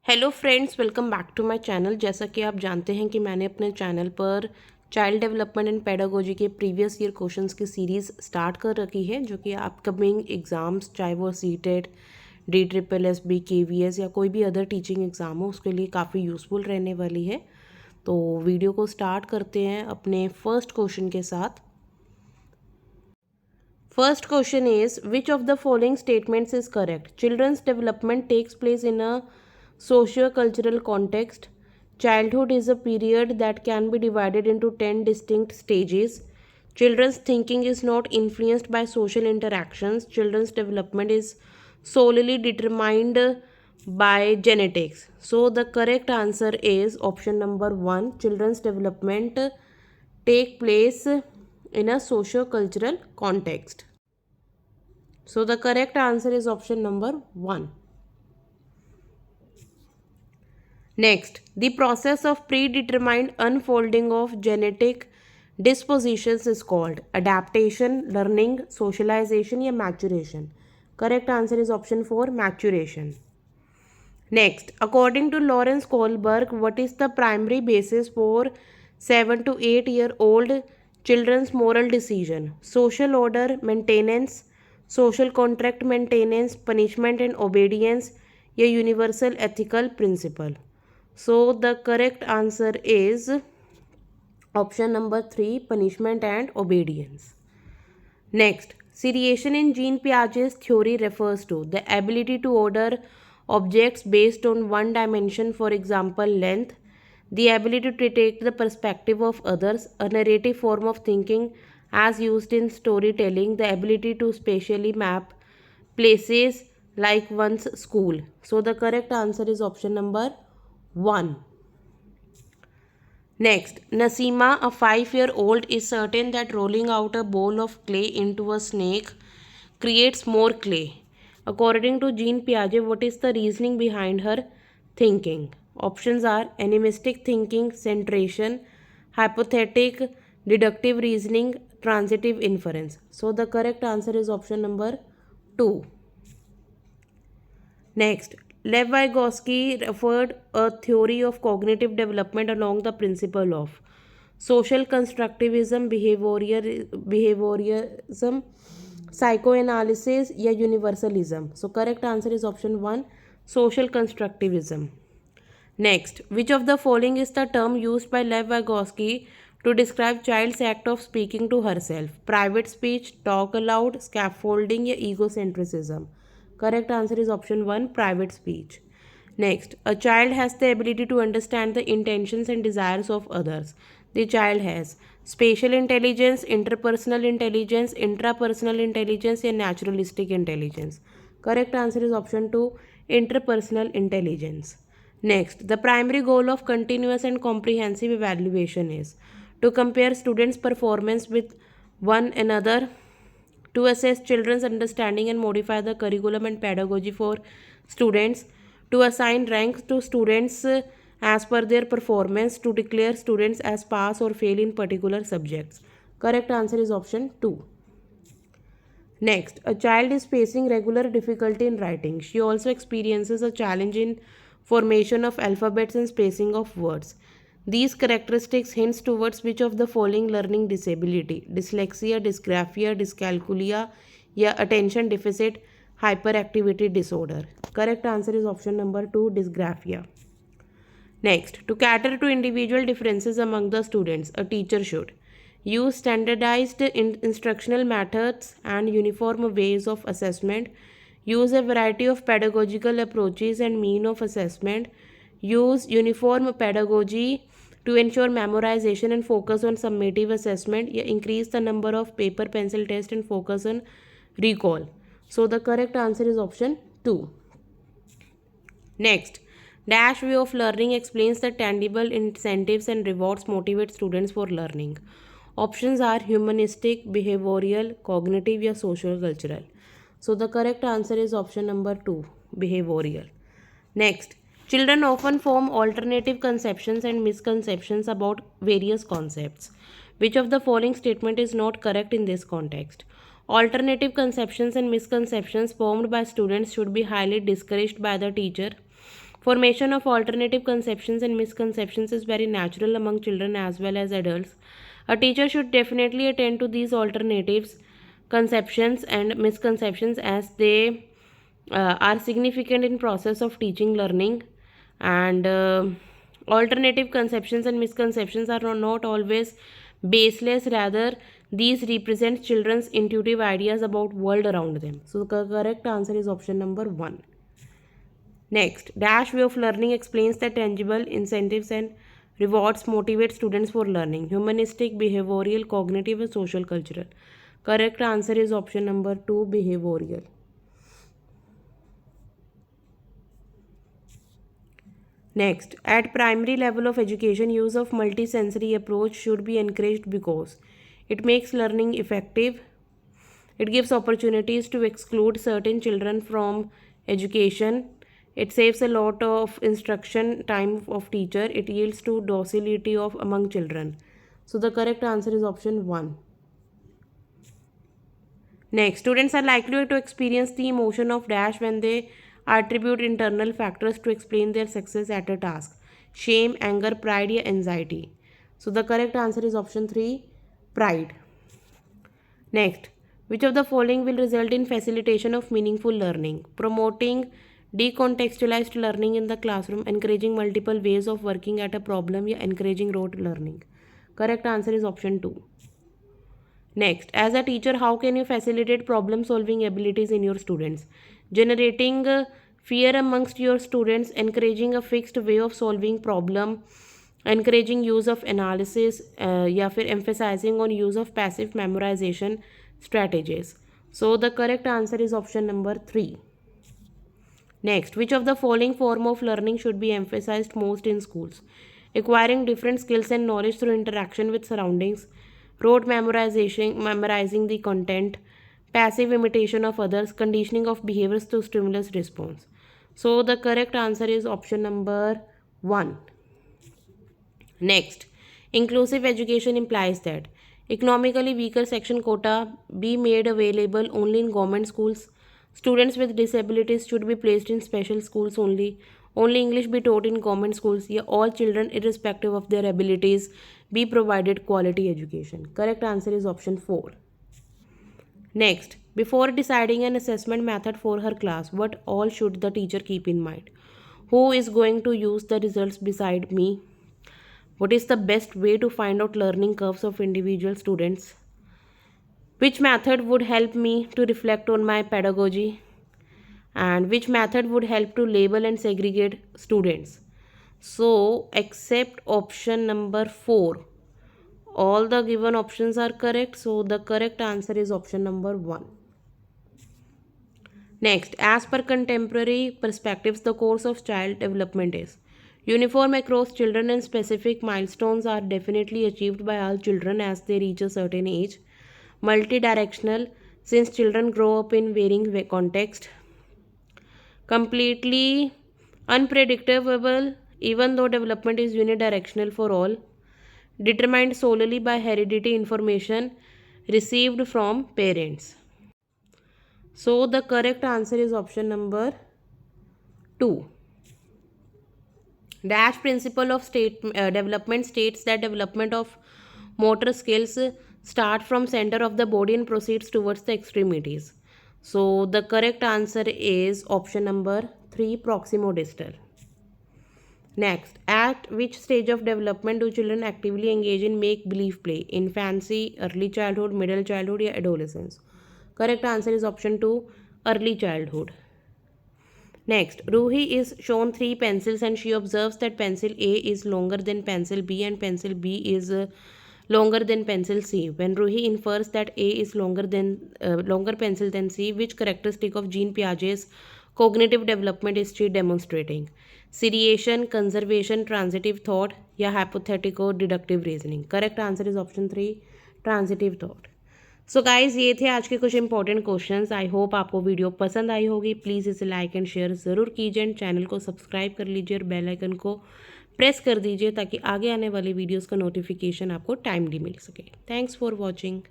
Hello friends, welcome back to my channel. जैसा कि आप जानते हैं कि मैंने अपने चैनल पर चाइल्ड डेवलपमेंट एंड पेडागोजी के प्रीवियस ईयर क्वेश्चंस की सीरीज़ स्टार्ट कर रखी है, जो कि अपकमिंग एग्ज़ाम्स, चाहे वो सीटेट, DSSS, KVS या कोई भी अदर टीचिंग एग्ज़ाम हो, उसके लिए काफ़ी यूज़फुल रहने वाली है। तो वीडियो को स्टार्ट करते हैं अपने फर्स्ट क्वेश्चन के साथ। First question is, which of the following statements is correct? Children's development takes place in a socio-cultural context. Childhood is a period that can be divided into 10 distinct stages. Children's thinking is not influenced by social interactions. Children's development is solely determined by genetics. So the correct answer is option number 1. Children's development take place in a socio-cultural context. So the correct answer is option number 1. Next, the process of predetermined unfolding of genetic dispositions is called adaptation, learning, socialization या maturation. Correct answer is option 4, maturation. Next, according to Lawrence Kohlberg, what is the primary basis for 7 to 8-year-old children's moral decision? Social order maintenance, social contract maintenance, punishment and obedience, या universal ethical principle. So the correct answer is option number 3, punishment and obedience. Next, seriation in Jean Piaget's theory refers to the ability to order objects based on one dimension, for example, length, the ability to take the perspective of others, a narrative form of thinking as used in storytelling, the ability to spatially map places like one's school. So the correct answer is option number 1. Next, Nasima, a 5-year-old, is certain that rolling out a bowl of clay into a snake creates more clay. According to Jean Piaget, what is the reasoning behind her thinking? Options are animistic thinking, centration, hypothetic, deductive reasoning, transitive inference. So the correct answer is option number 2. Next, Lev Vygotsky referred a theory of cognitive development along the principle of social constructivism, behaviorism, psychoanalysis या universalism. So correct answer is option 1, social constructivism. Next, which of the following is the term used by Lev Vygotsky to describe child's act of speaking to herself? Private speech, talk aloud, scaffolding या egocentrism. Correct answer is option 1, private speech. Next, a child has the ability to understand the intentions and desires of others. The child has spatial intelligence, interpersonal intelligence, intrapersonal intelligence या naturalistic intelligence. Correct answer is option 2, interpersonal intelligence. Next, the primary goal of continuous and comprehensive evaluation is to compare students' performance with one another, to assess children's understanding and modify the curriculum and pedagogy for students, to assign ranks to students as per their performance, to declare students as pass or fail in particular subjects. Correct answer is option 2. Next, a child is facing regular difficulty in writing. She also experiences a challenge in formation of alphabets and spacing of words. These characteristics hints towards which of the following learning disability? Dyslexia, dysgraphia, dyscalculia या attention deficit hyperactivity disorder. Correct answer is option number 2, dysgraphia. Next, to cater to individual differences among the students, a teacher should use standardized instructional methods and uniform ways of assessment, use a variety of pedagogical approaches and mean of assessment, use uniform pedagogy to ensure memorization and focus on summative assessment, increase the number of paper pencil tests and focus on recall. So the correct answer is option 2. Next, dash way of learning explains the tangible incentives and rewards motivate students for learning. Options are humanistic, behavioral, cognitive या social cultural. So the correct answer is option number 2, behavioral. Next, children often form alternative conceptions and misconceptions about various concepts. Which of the following statement is not correct in this context? Alternative conceptions and misconceptions formed by students should be highly discouraged by the teacher. Formation of alternative conceptions and misconceptions is very natural among children as well as adults. A teacher should definitely attend to these alternatives, conceptions and misconceptions, as they are significant in process of teaching learning. And alternative conceptions and misconceptions are not always baseless, rather these represent children's intuitive ideas about world around them. So the correct answer is option number 1. Next, dash way of learning explains that tangible incentives and rewards motivate students for learning: humanistic, behavioral, cognitive, and social cultural. Correct answer is option number 2, behavioral. Next, at primary level of education, use of multisensory approach should be encouraged because it makes learning effective. It gives opportunities to exclude certain children from education. It saves a lot of instruction time of teacher. It yields to docility of among children. So the correct answer is option 1. Next, students are likely to experience the emotion of dash when they attribute internal factors to explain their success at a task: shame, anger, pride, or anxiety. So the correct answer is option 3, pride. Next, which of the following will result in facilitation of meaningful learning? Promoting decontextualized learning in the classroom, encouraging multiple ways of working at a problem, or encouraging rote learning. Correct answer is option 2. Next, as a teacher, how can you facilitate problem solving abilities in your students? Generating fear amongst your students, encouraging a fixed way of solving problem, encouraging use of analysis, या फिर emphasizing on use of passive memorization strategies. So the correct answer is option number 3. Next, which of the following form of learning should be emphasized most in schools? Acquiring different skills and knowledge through interaction with surroundings, rote memorizing the content, passive imitation of others, conditioning of behaviors through stimulus response. So the correct answer is option number 1. Next, inclusive education implies that economically weaker section quota be made available only in government schools. Students with disabilities should be placed in special schools only. Only English be taught in government schools. Yeah, all children, irrespective of their abilities, be provided quality education. Correct answer is option 4. Next, before deciding an assessment method for her class, what all should the teacher keep in mind? Who is going to use the results beside me? What is the best way to find out learning curves of individual students? Which method would help me to reflect on my pedagogy? And which method would help to label and segregate students? So, except option number 4, all the given options are correct. So, the correct answer is option number 1. Next, as per contemporary perspectives, the course of child development is uniform across children and specific milestones are definitely achieved by all children as they reach a certain age. Multidirectional, since children grow up in varying context. Completely unpredictable, even though development is unidirectional for all. Determined solely by heredity information received from parents. So the correct answer is option number 2. Dash principle of state development states that development of motor skills start from center of the body and proceeds towards the extremities. So the correct answer is option number 3, proximodistal. Next, at which stage of development do children actively engage in make-believe play? Infancy, early childhood, middle childhood, or adolescence? Correct answer is option 2, early childhood. Next, Ruhi is shown 3 pencils and she observes that pencil A is longer than pencil B and pencil B is longer than pencil C. When Ruhi infers that A is longer pencil than C, which characteristic of Jean Piaget's cognitive development is she demonstrating? Seriation, conservation, transitive thought, या hypothetical deductive reasoning? Correct answer is option 3, transitive thought. So guys, ये थे आज के कुछ important questions. I hope आपको video पसंद आई होगी. Please इसे लाइक एंड शेयर ज़रूर कीजिए एंड चैनल को सब्सक्राइब कर लीजिए और बेल आइकन को प्रेस कर दीजिए ताकि आगे आने वाली वीडियोस का नोटिफिकेशन आपको टाइमली मिल सके. Thanks for watching.